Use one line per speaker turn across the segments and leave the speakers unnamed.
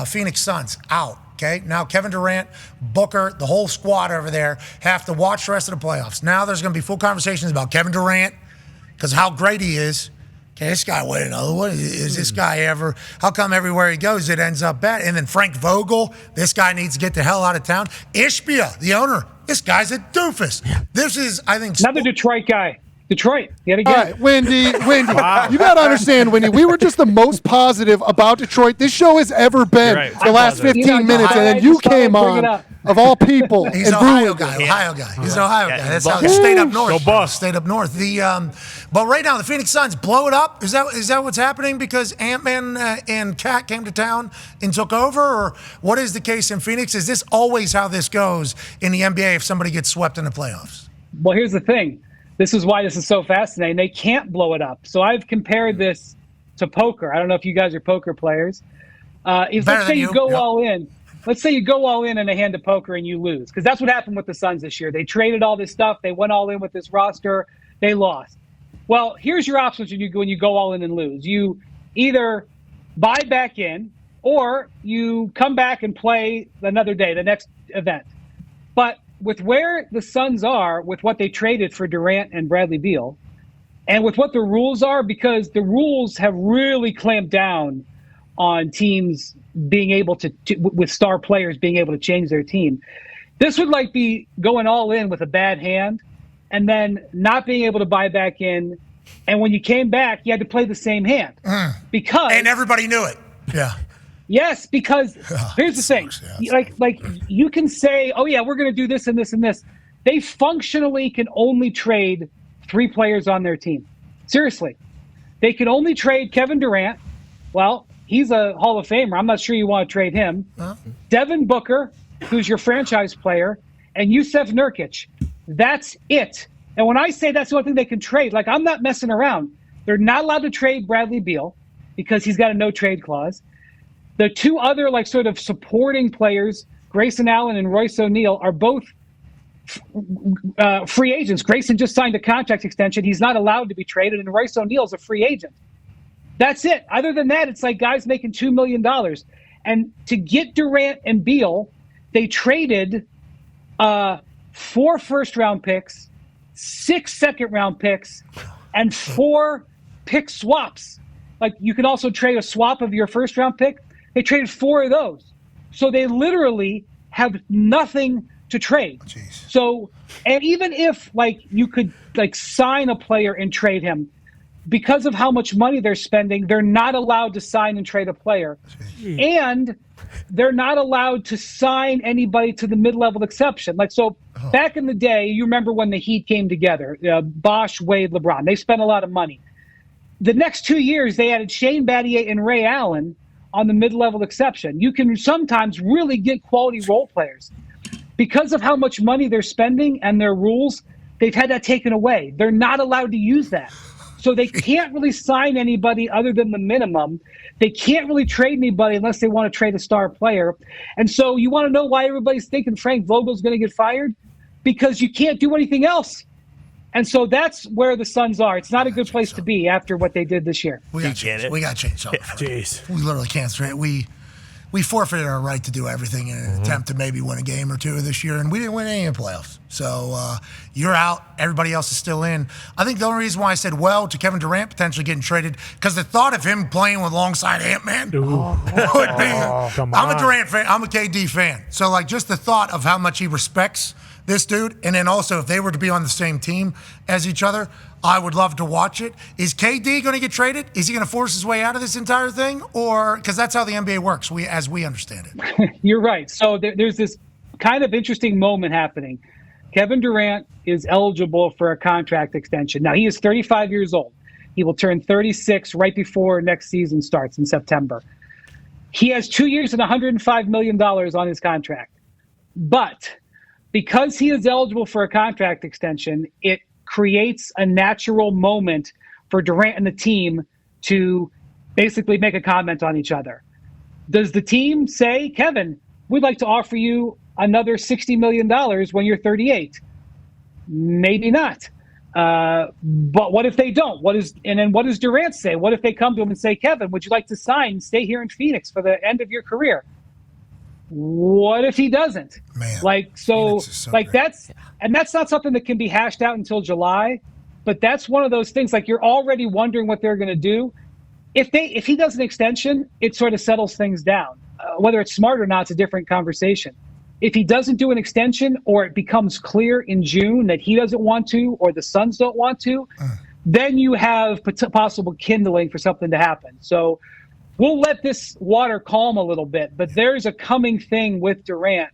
Phoenix Suns out. Okay, now Kevin Durant, Booker, the whole squad over there have to watch the rest of the playoffs. Now there's going to be full conversations about Kevin Durant because how great he is. Can this guy win another one? Is this guy ever? How come everywhere he goes it ends up bad? And then Frank Vogel, this guy needs to get the hell out of town. Ishbia, the owner, this guy's a doofus. This is, I think,
another Detroit guy. Detroit, yet again.
All right, Wendy, wow. You got to understand, Wendy, we were just the most positive about Detroit this show has ever been the last 15 minutes, and then you came on, of all people.
He's an Ohio guy. He's an Ohio guy. That's how it's stayed up north.
Go Buffs.
Stayed up north. But right now, the Phoenix Suns blow it up. Is that what's happening because Ant-Man and Cat came to town and took over? Or what is the case in Phoenix? Is this always how this goes in the NBA if somebody gets swept in the playoffs?
Well, here's the thing. This is why this is so fascinating. They can't blow it up. So I've compared this to poker. I don't know if you guys are poker players. Let's say you go all in. Let's say you go all in a hand of poker and you lose, because that's what happened with the Suns this year. They traded all this stuff. They went all in with this roster. They lost. Well, here's your options when you go all in and lose. You either buy back in or you come back and play another day, the next event. But with where the Suns are, with what they traded for Durant and Bradley Beal, and with what the rules are, because the rules have really clamped down on teams being able to with star players being able to change their team. This would be going all in with a bad hand and then not being able to buy back in. And when you came back, you had to play the same hand.
And everybody knew it. Yeah.
Yes, because here's the thing. Like you can say, oh, yeah, we're going to do this and this and this. They functionally can only trade 3 players on their team. Seriously. They can only trade Kevin Durant. Well, he's a Hall of Famer. I'm not sure you want to trade him. Devin Booker, who's your franchise player, and Yusef Nurkic. That's it. And when I say that's the only thing they can trade, I'm not messing around. They're not allowed to trade Bradley Beal because he's got a no-trade clause. The 2 other sort of supporting players, Grayson Allen and Royce O'Neal, are both free agents. Grayson just signed a contract extension. He's not allowed to be traded, and Royce O'Neal's a free agent. That's it. Other than that, it's like guys making $2 million. And to get Durant and Beal, they traded 4 first-round picks, 6 second-round picks, and 4 pick swaps. You can also trade a swap of your first-round pick. They traded 4 of those. So they literally have nothing to trade.
Jeez.
So, and even if you could sign a player and trade him, because of how much money they're spending, they're not allowed to sign and trade a player. Jeez. And they're not allowed to sign anybody to the mid-level exception. Back in the day, you remember when the Heat came together, Bosh, Wade, LeBron, they spent a lot of money. The next 2 years, they added Shane Battier and Ray Allen on the mid-level exception. You can sometimes really get quality role players. Because of how much money they're spending and their rules, they've had that taken away. They're not allowed to use that. So they can't really sign anybody other than the minimum. They can't really trade anybody unless they want to trade a star player. And so you want to know why everybody's thinking Frank Vogel's going to get fired? Because you can't do anything else. And so that's where the Suns are. It's not a good place to be after what they did this year.
We got to change something.
Jeez.
We literally can't. We forfeited our right to do everything in an attempt to maybe win a game or 2 this year, and we didn't win any of the playoffs. So you're out. Everybody else is still in. I think the only reason why I said to Kevin Durant potentially getting traded, because the thought of him playing alongside Ant-Man would be. I'm a Durant fan. I'm a KD fan. So just the thought of how much he respects this dude, and then also if they were to be on the same team as each other, I would love to watch it. Is KD going to get traded? Is he going to force his way out of this entire thing? Or because that's how the NBA works, as we understand it.
You're right. So there's this kind of interesting moment happening. Kevin Durant is eligible for a contract extension. Now, he is 35 years old. He will turn 36 right before next season starts in September. He has 2 years and $105 million on his contract. But because he is eligible for a contract extension, it creates a natural moment for Durant and the team to basically make a comment on each other. Does the team say, Kevin, we'd like to offer you another $60 million when you're 38? Maybe not. But what if they don't? And then what does Durant say? What if they come to him and say, Kevin, would you like to sign and stay here in Phoenix for the end of your career? What if he doesn't?
Man,
so that's not something that can be hashed out until July. But that's one of those things. Like, you're already wondering what they're going to do. If he does an extension, it sort of settles things down. Whether it's smart or not, it's a different conversation. If he doesn't do an extension, or it becomes clear in June that he doesn't want to, or the Suns don't want to, then you have possible kindling for something to happen. So we'll let this water calm a little bit, but there's a coming thing with Durant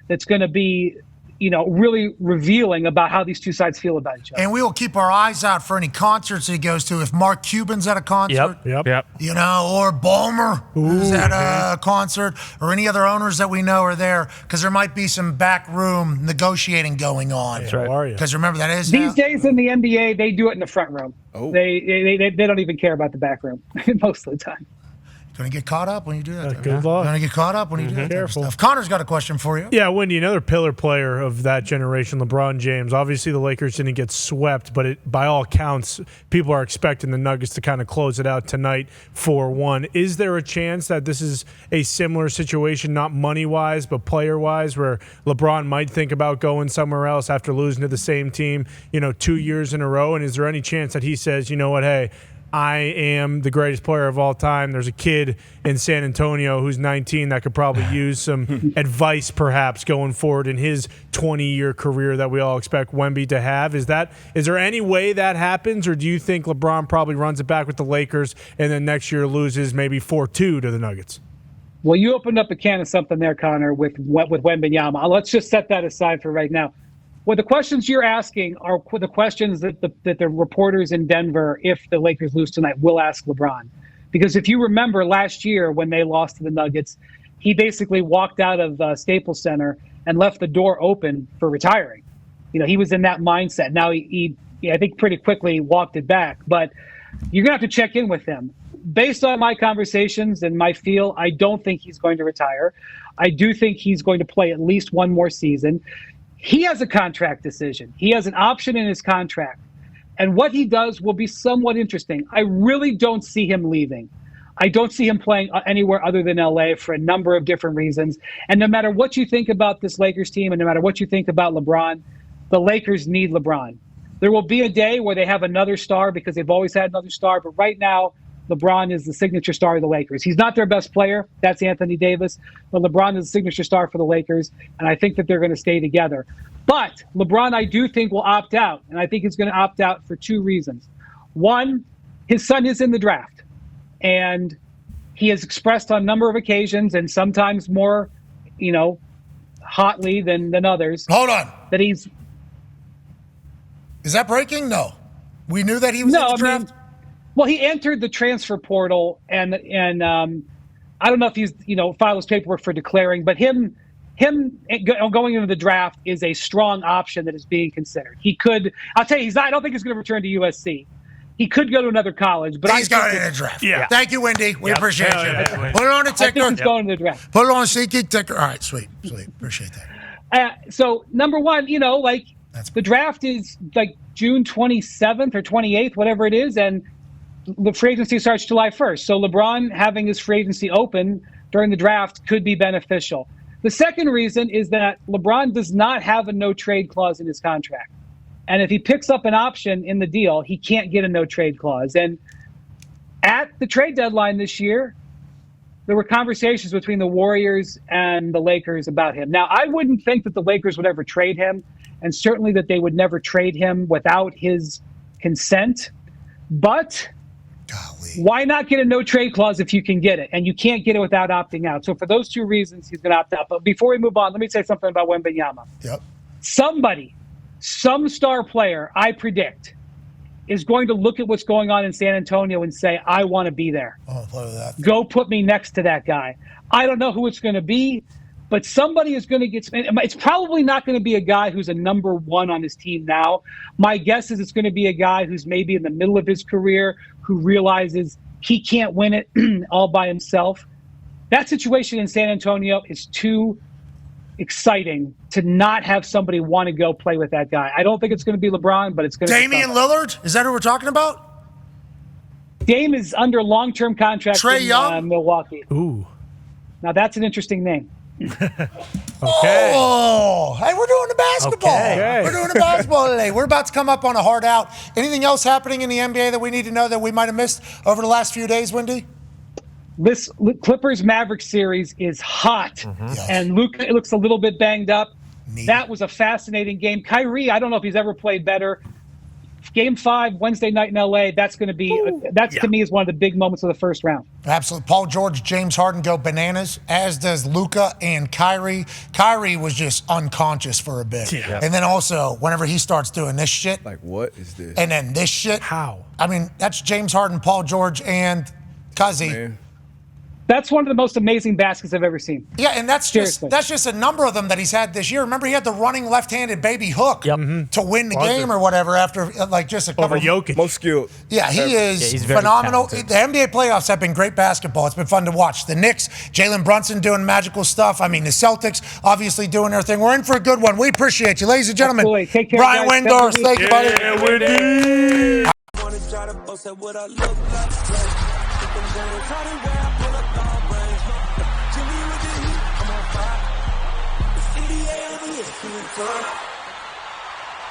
that's going to be, really revealing about how these two sides feel about each other.
And we will keep our eyes out for any concerts he goes to. If Mark Cuban's at a concert,
Yep.
Or Ballmer is at a concert, or any other owners that we know are there, because there might be some backroom negotiating going on.
That's right.
Because remember, that is
these days in the NBA, they do it in the front room. Oh. They don't even care about the back room most of the time.
Going to get caught up when you do that.
Good luck.
Going to get caught up when you do that.
Careful.
Stuff. Connor's got a question for you.
Yeah, Wendy, another pillar player of that generation, LeBron James. Obviously, the Lakers didn't get swept, but by all accounts, people are expecting the Nuggets to kind of close it out tonight 4-1. Is there a chance that this is a similar situation, not money-wise, but player-wise, where LeBron might think about going somewhere else after losing to the same team, 2 years in a row? And is there any chance that he says, you know what, hey, I am the greatest player of all time. There's a kid in San Antonio who's 19 that could probably use some advice perhaps going forward in his 20-year career that we all expect Wemby to have. Is there any way that happens, or do you think LeBron probably runs it back with the Lakers and then next year loses maybe 4-2 to the Nuggets?
Well, you opened up a can of something there, Connor, with Wembanyama. Let's just set that aside for right now. Well, the questions you're asking are the questions that the reporters in Denver, if the Lakers lose tonight, will ask LeBron. Because if you remember last year when they lost to the Nuggets, he basically walked out of Staples Center and left the door open for retiring. He was in that mindset. Now, he I think pretty quickly walked it back. But you're going to have to check in with him. Based on my conversations and my feel, I don't think he's going to retire. I do think he's going to play at least one more season. He has a contract decision. He has an option in his contract. And what he does will be somewhat interesting. I really don't see him leaving. I don't see him playing anywhere other than LA for a number of different reasons. And no matter what you think about this Lakers team, and no matter what you think about LeBron, the Lakers need LeBron. There will be a day where they have another star because they've always had another star. But right now, LeBron is the signature star of the Lakers. He's not their best player. That's Anthony Davis. But LeBron is the signature star for the Lakers, and I think that they're going to stay together. But LeBron, I do think, will opt out, and I think he's going to opt out for two reasons. One, his son is in the draft, and he has expressed on a number of occasions, and sometimes more, hotly than others.
Hold on.
That he's...
Is that breaking? No. We knew that he was in the draft?
Well, he entered the transfer portal, and I don't know if he's filed his paperwork for declaring, but him going into the draft is a strong option that is being considered. He could, I'll tell you, I don't think he's going to return to USC. He could go to another college, but
he's going in the draft. Yeah. Thank you, Wendy. We appreciate you.
Yeah.
Put it on the ticker.
I think he's going to the draft.
Put it on the SeatGeek ticker. All right, sweet. Appreciate that.
So number one, the draft is like June 27th or 28th, whatever it is, and the free agency starts July 1st. So LeBron having his free agency open during the draft could be beneficial. The second reason is that LeBron does not have a no-trade clause in his contract. And if he picks up an option in the deal, he can't get a no-trade clause. And at the trade deadline this year, there were conversations between the Warriors and the Lakers about him. Now, I wouldn't think that the Lakers would ever trade him, and certainly that they would never trade him without his consent. But why not get a no-trade clause if you can get it? And you can't get it without opting out. So for those two reasons, he's going to opt out. But before we move on, let me say something about Wembanyama.
Yep.
Some star player, I predict, is going to look at what's going on in San Antonio and say, I want to be there. Go put me next to that guy. I don't know who it's going to be, but somebody is going to get – it's probably not going to be a guy who's a number one on his team now. My guess is it's going to be a guy who's maybe in the middle of his career who realizes he can't win it all by himself. That situation in San Antonio is too exciting to not have somebody want to go play with that guy. I don't think it's going to be LeBron, but it's going to be
Damian Lillard? Is that who we're talking about?
Dame is under long-term contract
Trae
in
Young?
Milwaukee.
Ooh.
Now that's an interesting name.
Okay.
Oh, hey, we're doing the basketball.
Okay.
We're doing the basketball today. We're about to come up on a hard out. Anything else happening in the NBA that we need to know that we might have missed over the last few days, Wendy?
This Clippers Mavericks series is hot,
Yes.
and Luka looks a little bit banged up.
Neat.
That was a fascinating game. Kyrie, I don't know if he's ever played better. Game 5 Wednesday night in LA. That's going to be to me is one of the big moments of the first round.
Absolutely. Paul George, James Harden go bananas, as does Luka and Kyrie. Kyrie was just unconscious for a bit.
Yeah.
And then also, whenever he starts doing this shit,
Like, what is this?
and then this shit.
How?
I mean, that's James Harden, Paul George, and Cuzzy.
Man.
That's one of the most amazing baskets I've ever seen.
Yeah, and that's
Seriously.
just a number of them that he's had this year. Remember, he had the running left-handed baby hook to win the
Was
game
it?
or whatever after like just a couple.
Over Jokic.
Most skilled.
Yeah, he is
he's very
phenomenal.
talented.
The NBA playoffs have been great basketball. It's been fun to watch. The Knicks, Jalen Brunson doing magical stuff. I mean, the Celtics obviously doing their thing. We're in for a good one. We appreciate you, ladies and gentlemen.
Absolutely. Take care,
Brian
guys.
Windhorst, thank you, buddy.
Yeah, Wendy.
Wanna try to boast at what I look like. Think I'm gonna try to wear, pull up all brains. Jimmy with the heat, I'm on fire. It's 88 over here,